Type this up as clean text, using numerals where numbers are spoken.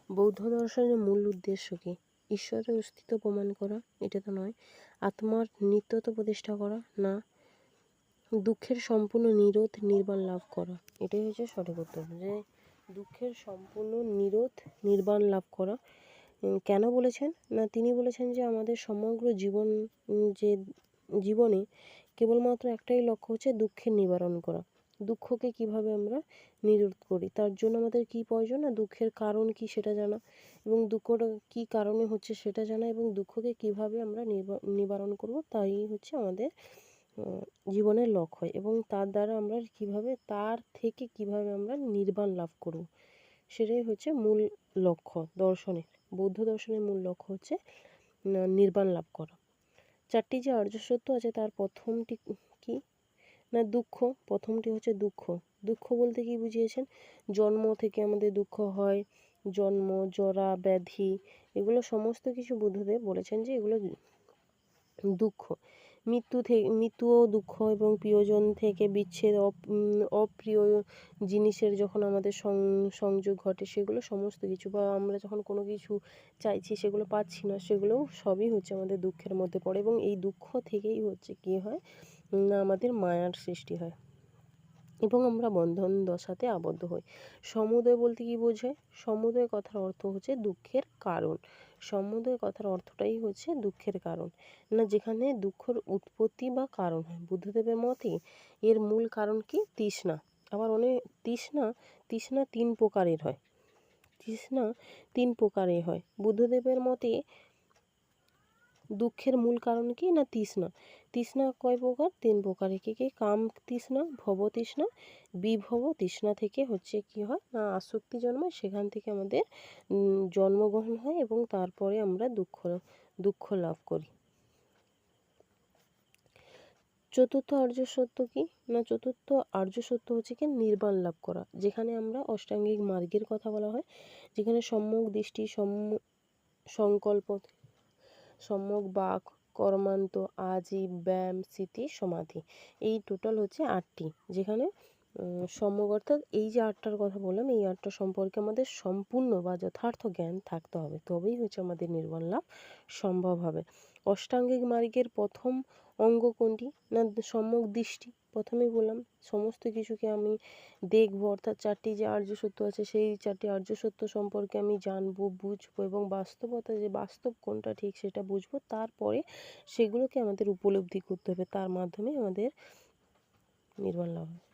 বৌদ্ধ দর্শনের মূল উদ্দেশ্য কি? ঈশ্বরের অস্তিত্ব প্রমাণ করা, এটা তো নয়। আত্মার নিত্যত্ব প্রতিষ্ঠা করা, না। দুঃখের সম্পূর্ণ নিরোধ নির্বাণ লাভ করা, এটাই হচ্ছে সঠিক উত্তর। যে দুঃখের সম্পূর্ণ নিরোধ নির্বাণ লাভ করা। কেন বলেছেন? না, তিনি বলেছেন যে আমাদের সমগ্র জীবন, যে জীবনে কেবলমাত্র একটাই লক্ষ্য হচ্ছে দুঃখের নিবারণ করা। দুঃখকে কিভাবে আমরা নিরোধ করি, তার জন্য আমাদের কি প্রয়োজন? না, দুঃখের কারণ কি সেটা জানা, এবং দুঃখটা কি কারণে হচ্ছে সেটা জানা, এবং দুঃখকে কিভাবে আমরা নিবারণ করব, তাই হচ্ছে আমাদের জীবনের লক্ষ্য। এবং তার দ্বারা আমরা কিভাবে, তার থেকে কিভাবে আমরা নির্বাণ লাভ করব, সেটাই হচ্ছে মূল লক্ষ্য দর্শনের। বৌদ্ধ দর্শনের মূল লক্ষ্য হচ্ছে নির্বাণ লাভ করা। চারটি যে আর্য সত্য আছে তার প্রথমটি কি? না, দুঃখ। প্রথমটি হচ্ছে দুঃখ। দুঃখ বলতে কি বুঝিয়েছেন? জন্ম থেকে আমাদের দুঃখ হয়, জন্ম, জরা, ব্যাধি, এগুলো সমস্ত কিছু বুদ্ধদেব বলেছেন যে এগুলো দুঃখ। মৃত্যুও দুঃখ, এবং প্রিয়জন থেকে বিচ্ছেদ, অপ্রিয় জিনিসের যখন আমাদের সংযোগ ঘটে, সেগুলো সমস্ত কিছু, বা আমরা যখন কোনো কিছু চাইছি সেগুলো পাচ্ছি না, সেগুলোও সবই হচ্ছে আমাদের দুঃখের মধ্যে পড়ে। এবং এই দুঃখ থেকেই হচ্ছে কী হয় না, আমাদের মায়ার সৃষ্টি হয় এবং আমরা বন্ধন দশাতে আবদ্ধ হই। সমুদয় বলতে কি বোঝায়? সমুদয় কথার অর্থ হচ্ছে দুঃখের কারণ। সমুদয় কথার অর্থটাই হচ্ছে দুঃখের কারণ, না, যেখানে দুঃখের উৎপত্তি বা কারণ হয়। বুদ্ধদেবের মতে এর মূল কারণ কি? তৃষ্ণা। আবার অনেক তৃষ্ণা 3 প্রকারের হয়। তৃষ্ণা 3 প্রকারের হয়। বুদ্ধদেবের মতে দুঃখের মূল কারণ কি? না, তৃষ্ণা। তৃষ্ণা কয় প্রকার? 3 প্রকার। কি কি? কাম তৃষ্ণা, ভব তৃষ্ণা, বিভব তৃষ্ণা থেকে হচ্ছে কি হয় না, আসক্তি জন্মায়, সেখান থেকে আমাদের জন্মগ্রহণ হয়, এবং তারপরে আমরা দুঃখ লাভ করি। চতুর্থ আর্য সত্য কি? না, চতুর্থ আর্য সত্য হচ্ছে কি? নির্বাণ লাভ করা, যেখানে আমরা অষ্টাঙ্গিক মার্গের কথা বলা হয়, যেখানে সম্যক দৃষ্টি, সংকল্প, সম্যক বাক, কর্মান্ত, আজীব, ব্যায়াম, স্মৃতি, সমাধি, এই টোটাল হচ্ছে 8টি। যেখানে সম্যক অর্থাৎ এই যে 8টার কথা বললাম, এই 8টা সম্পর্কে আমাদের সম্পূর্ণ বা যথার্থ জ্ঞান থাকতে হবে, তবেই হচ্ছে আমাদের নির্বাণ লাভ সম্ভব হবে। অষ্টাঙ্গিক মার্গের প্রথম অঙ্গ কোনটি? না, সম্যক দৃষ্টি। প্রথমেই বললাম সমস্ত কিছুকে আমি দেখব, অর্থাৎ 4টি যে আর্য সত্য আছে সেই 4টি আর্য সত্য সম্পর্কে আমি জানবো, বুঝবো, এবং বাস্তবতা যে বাস্তব কোনটা ঠিক সেটা বুঝবো। তারপরে সেগুলোকে আমাদের উপলব্ধি করতে হবে, তার মাধ্যমে আমাদের নির্বাণ লাভ হবে।